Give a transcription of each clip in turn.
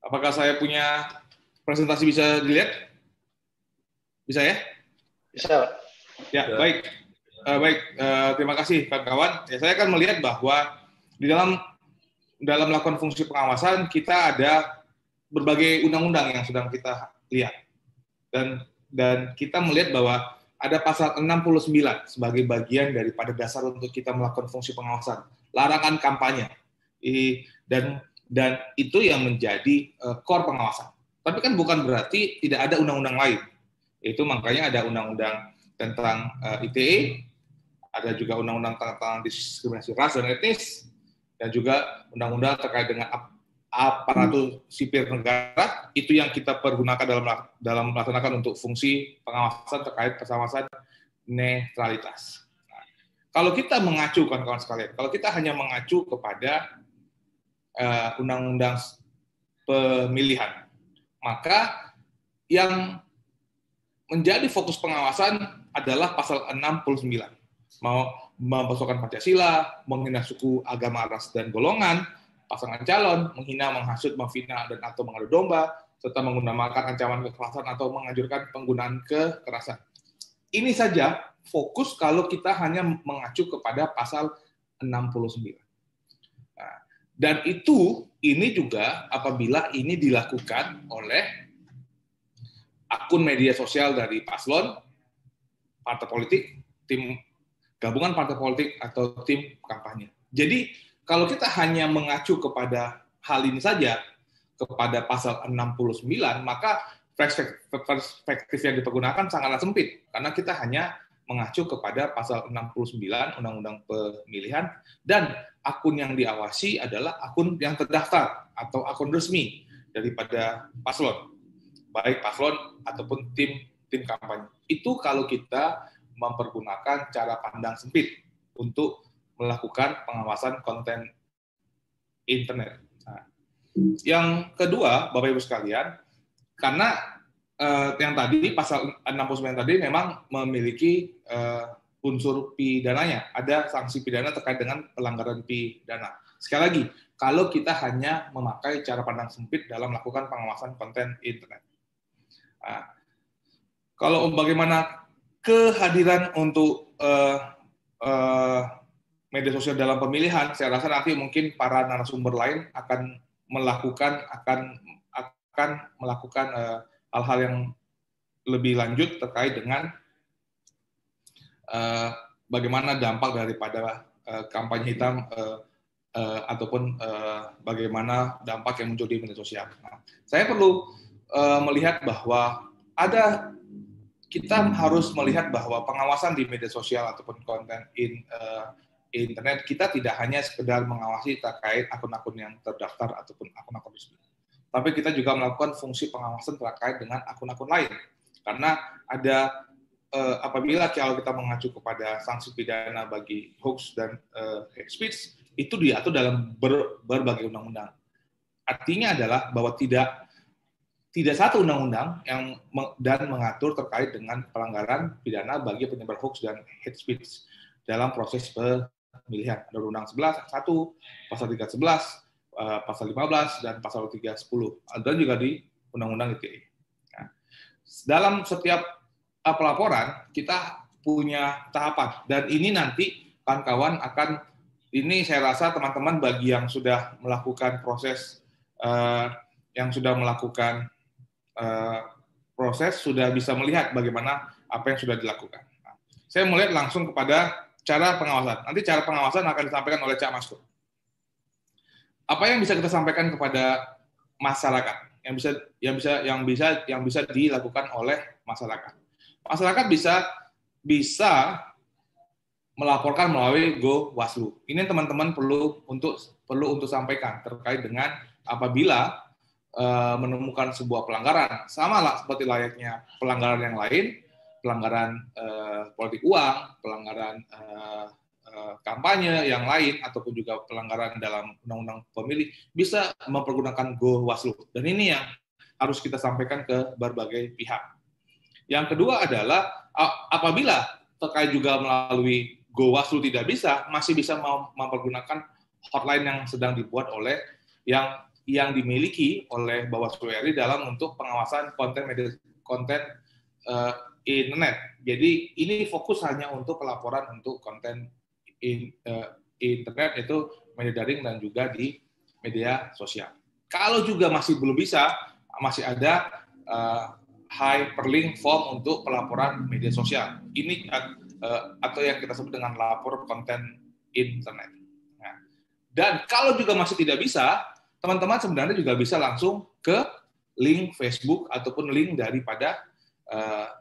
Apakah saya punya presentasi bisa dilihat? Bisa ya? Bisa. Ya, baik. Terima kasih kawan-kawan. Ya, saya akan melihat bahwa di dalam melakukan fungsi pengawasan kita ada berbagai undang-undang yang sedang kita lihat. Dan kita melihat bahwa ada pasal 69 sebagai bagian daripada dasar untuk kita melakukan fungsi pengawasan, larangan kampanye. Dan itu yang menjadi core pengawasan. Tapi kan bukan berarti tidak ada undang-undang lain. Itu makanya ada undang-undang tentang ITE, ada juga undang-undang tentang diskriminasi ras dan etnis, dan juga undang-undang terkait dengan aparatur sipil negara. Itu yang kita pergunakan dalam melaksanakan untuk fungsi pengawasan terkait pengawasan netralitas. Nah, kalau kita mengacu, kawan-kawan sekalian, kalau kita hanya mengacu kepada undang-undang pemilihan, maka yang menjadi fokus pengawasan adalah pasal 69. Mau mempersoalkan Pancasila, menghina suku, agama, ras, dan golongan, pasangan calon, menghina, menghasut, memfitnah, dan atau mengadu domba, serta menggunakan ancaman kekerasan atau menganjurkan penggunaan kekerasan. Ini saja fokus kalau kita hanya mengacu kepada pasal 69. Nah, dan ini juga apabila ini dilakukan oleh akun media sosial dari paslon, partai politik, tim gabungan partai politik, atau tim kampanye. Jadi, kalau kita hanya mengacu kepada hal ini saja, kepada pasal 69, maka perspektif yang dipergunakan sangatlah sempit, karena kita hanya mengacu kepada pasal 69 Undang-Undang Pemilihan, dan akun yang diawasi adalah akun yang terdaftar atau akun resmi daripada paslon, baik paslon ataupun tim kampanye. Itu kalau kita mempergunakan cara pandang sempit untuk melakukan pengawasan konten internet. Nah, yang kedua, Bapak Ibu sekalian, karena yang tadi pasal 69 tadi memang memiliki unsur pidananya, ada sanksi pidana terkait dengan pelanggaran pidana. Sekali lagi, kalau kita hanya memakai cara pandang sempit dalam melakukan pengawasan konten internet. Nah, kalau bagaimana kehadiran untuk media sosial dalam pemilihan, saya rasa nanti mungkin para narasumber lain akan melakukan hal-hal yang lebih lanjut terkait dengan bagaimana dampak daripada kampanye hitam ataupun bagaimana dampak yang muncul di media sosial. Nah, saya perlu melihat bahwa kita harus melihat bahwa pengawasan di media sosial ataupun konten internet, kita tidak hanya sekedar mengawasi terkait akun-akun yang terdaftar ataupun akun-akun resmi. Tapi kita juga melakukan fungsi pengawasan terkait dengan akun-akun lain. Karena ada apabila kalau kita mengacu kepada sanksi pidana bagi hoax dan hate speech, itu diatur dalam berbagai undang-undang. Artinya adalah bahwa tidak satu undang-undang yang mengatur terkait dengan pelanggaran pidana bagi penyebar hoax dan hate speech dalam proses pemilihan. Ada Undang-Undang 11, Pasal 311, Pasal 15, dan Pasal 310. Dan juga di Undang-Undang ITE. Nah, dalam setiap pelaporan, kita punya tahapan. Dan ini nanti kawan-kawan ini saya rasa teman-teman bagi yang sudah melakukan proses, proses sudah bisa melihat bagaimana apa yang sudah dilakukan. Nah, saya melihat langsung kepada cara pengawasan. Nanti cara pengawasan akan disampaikan oleh Cak Maskur. Apa yang bisa kita sampaikan kepada masyarakat yang bisa dilakukan oleh masyarakat. Masyarakat bisa melaporkan melalui GoWaslu. Ini teman-teman perlu untuk sampaikan terkait dengan apabila menemukan sebuah pelanggaran, sama lah seperti layaknya pelanggaran yang lain, pelanggaran politik uang, pelanggaran kampanye yang lain, ataupun juga pelanggaran dalam undang-undang pemilih, bisa mempergunakan GoWaslu. Dan ini yang harus kita sampaikan ke berbagai pihak. Yang kedua adalah apabila terkait juga melalui GoWaslu tidak bisa, masih bisa mempergunakan hotline yang sedang dibuat oleh yang yang dimiliki oleh Bawaslu RI dalam untuk pengawasan konten internet. Jadi ini fokus hanya untuk pelaporan untuk konten internet, itu media daring dan juga di media sosial. Kalau juga masih belum bisa, masih ada hyperlink form untuk pelaporan media sosial. Ini atau yang kita sebut dengan lapor konten internet. Nah, dan kalau juga masih tidak bisa, teman-teman sebenarnya juga bisa langsung ke link Facebook ataupun link daripada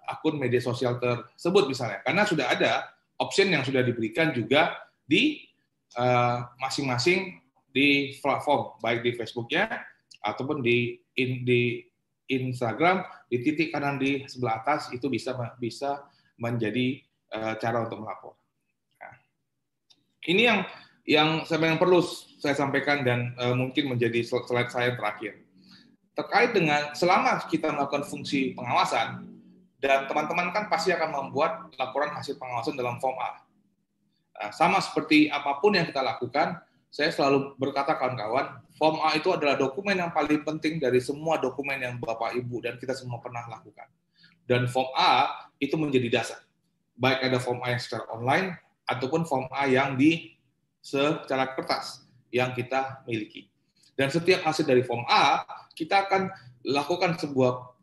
akun media sosial tersebut misalnya. Karena sudah ada option yang sudah diberikan juga di masing-masing di platform, baik di Facebook-nya ataupun di Instagram, di titik kanan di sebelah atas itu bisa menjadi cara untuk melapor. Nah, ini yang perlu saya sampaikan dan mungkin menjadi slide saya terakhir. Terkait dengan selama kita melakukan fungsi pengawasan, dan teman-teman kan pasti akan membuat laporan hasil pengawasan dalam form A. Sama seperti apapun yang kita lakukan, saya selalu berkata kawan-kawan, form A itu adalah dokumen yang paling penting dari semua dokumen yang Bapak Ibu dan kita semua pernah lakukan. Dan form A itu menjadi dasar. Baik ada form A yang secara online ataupun form A yang secara kertas yang kita miliki. Dan setiap hasil dari form A, kita akan lakukan sebuah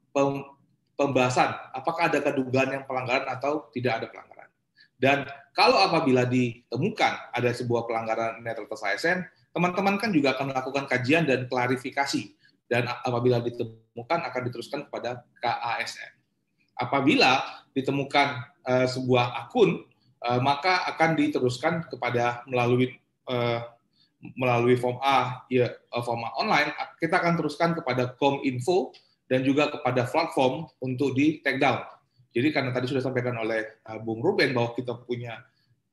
pembahasan apakah ada kedugaan yang pelanggaran atau tidak ada pelanggaran. Dan kalau apabila ditemukan ada sebuah pelanggaran netralitas ASN, teman-teman kan juga akan melakukan kajian dan klarifikasi. Dan apabila ditemukan akan diteruskan kepada KASN. Apabila ditemukan sebuah akun, maka akan diteruskan kepada melalui form A, form A online, kita akan teruskan kepada Kominfo dan juga kepada platform untuk di take down. Jadi karena tadi sudah disampaikan oleh Bung Ruben bahwa kita punya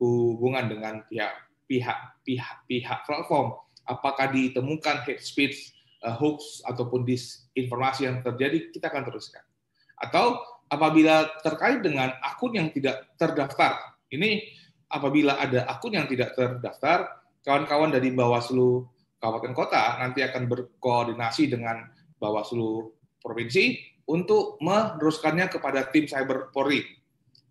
hubungan dengan pihak platform, apakah ditemukan hate speech, hoax ataupun disinformasi yang terjadi, kita akan teruskan. Atau apabila terkait dengan akun yang tidak terdaftar, ini apabila ada akun yang tidak terdaftar, kawan-kawan dari Bawaslu Kabupaten Kota nanti akan berkoordinasi dengan Bawaslu Provinsi untuk meneruskannya kepada tim Cyber Polri.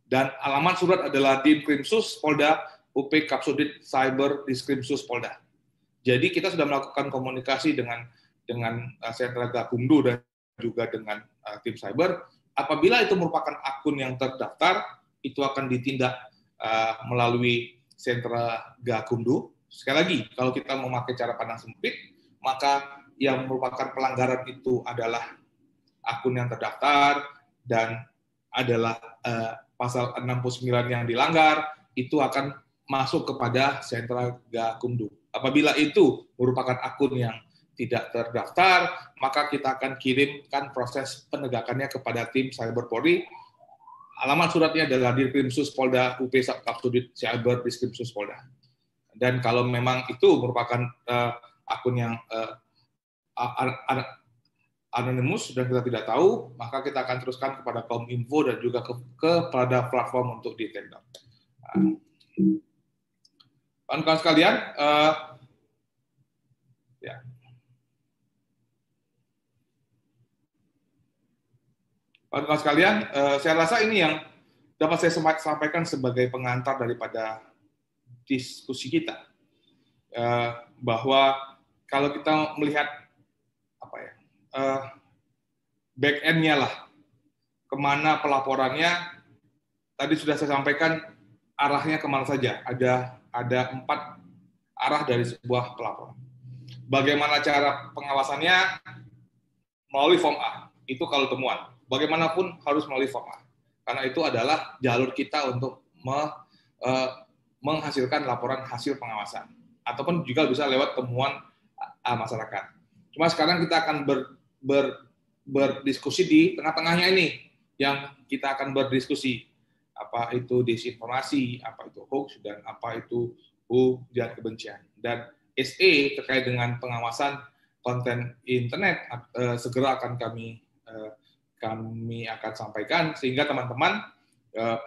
Dan alamat surat adalah Dinkrimsus Polda UP Kapsudit Cyber Diskrimsus Polda. Jadi kita sudah melakukan komunikasi dengan Sentra Gakumdu dan juga dengan tim cyber. Apabila itu merupakan akun yang terdaftar, itu akan ditindak melalui Sentra Gakumdu. Sekali lagi, kalau kita memakai cara pandang sempit, maka yang merupakan pelanggaran itu adalah akun yang terdaftar dan adalah pasal 69 yang dilanggar, itu akan masuk kepada Sentra Gakumdu. Apabila itu merupakan akun yang tidak terdaftar, maka kita akan kirimkan proses penegakannya kepada tim Cyber Polri. Alamat suratnya adalah Dinkrimsus Polda UP Kapsudit Cyber Diskrimsus Polda. Dan kalau memang itu merupakan akun yang anonymous dan kita tidak tahu, maka kita akan teruskan kepada Kominfo dan juga kepada platform untuk di take down. Kawan-kawan sekalian, ya. Kawan-kawan sekalian, saya rasa ini yang dapat saya sampaikan sebagai pengantar daripada diskusi kita, bahwa kalau kita melihat back end-nya lah, kemana pelaporannya, tadi sudah saya sampaikan arahnya kemana saja, ada 4 arah dari sebuah pelaporan. Bagaimana cara pengawasannya? Melalui form A, itu kalau temuan. Bagaimanapun harus melalui form A, karena itu adalah jalur kita untuk menghasilkan laporan hasil pengawasan, ataupun juga bisa lewat temuan masyarakat. Cuma sekarang kita akan berdiskusi di tengah-tengahnya ini, yang kita akan berdiskusi apa itu disinformasi, apa itu hoax, dan apa itu ujaran kebencian. Dan SE terkait dengan pengawasan konten internet segera akan kami akan sampaikan, sehingga teman-teman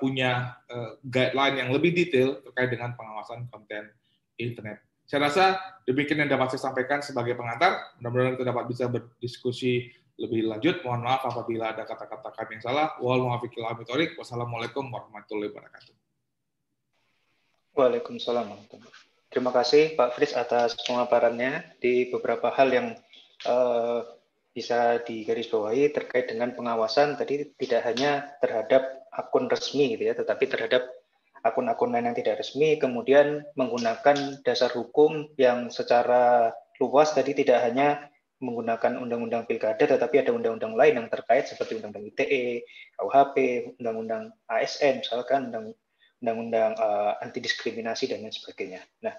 punya guideline yang lebih detail terkait dengan pengawasan konten internet. Saya rasa demikian yang dapat saya sampaikan sebagai pengantar. Mudah-mudahan kita dapat bisa berdiskusi lebih lanjut. Mohon maaf apabila ada kata-kata kami yang salah. Wassalamualaikum warahmatullahi wabarakatuh. Waalaikumsalam. Terima kasih Pak Fritz atas pemaparannya di beberapa hal yang bisa digarisbawahi terkait dengan pengawasan tadi, tidak hanya terhadap akun resmi gitu ya, tetapi terhadap akun-akun lain yang tidak resmi, kemudian menggunakan dasar hukum yang secara luas tadi, tidak hanya menggunakan undang-undang pilkada, tetapi ada undang-undang lain yang terkait seperti undang-undang ITE, KUHP, undang-undang ASN, misalkan undang-undang anti diskriminasi dan lain sebagainya. Nah,